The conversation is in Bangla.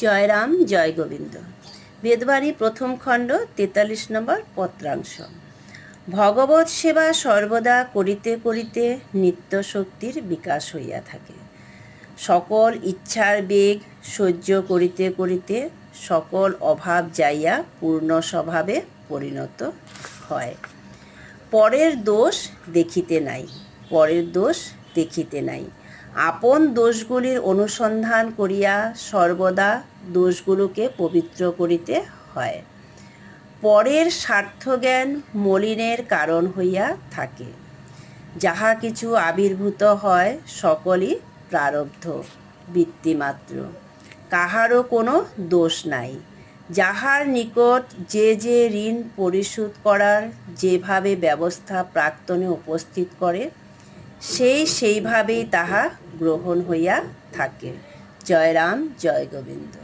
জয়রাম জয় গোবিন্দ। বেদবাণী প্রথম খণ্ড 43 নম্বর পত্রাংশ। ভগবৎ সেবা সর্বদা করিতে করিতে নিত্য শক্তির বিকাশ হইয়া থাকে। সকল ইচ্ছার বেগ সহ্য করিতে করিতে সকল অভাব যাইয়া পূর্ণ স্বভাবে পরিণত হয়। পরের দোষ দেখিতে নাই, পরের দোষ দেখিতে নাই। আপন দোষগুলির অনুসন্ধান করিয়া সর্বদা দোষগুলোকে পবিত্র করিতে হয়। পরের স্বার্থজ্ঞান মলিনের কারণ হইয়া থাকে। যাহা কিছু আবির্ভূত হয় সকলই প্রারব্ধ বৃত্তিমাত্র, কাহারও কোনো দোষ নাই। যাহার নিকট যে যে ঋণ পরিশোধ করার যেভাবে ব্যবস্থা প্রাক্তনে উপস্থিত করে, সেইভাবেই তাহা গ্রহণ হইয়া থাকে। জয়রাম জয় গোবিন্দ।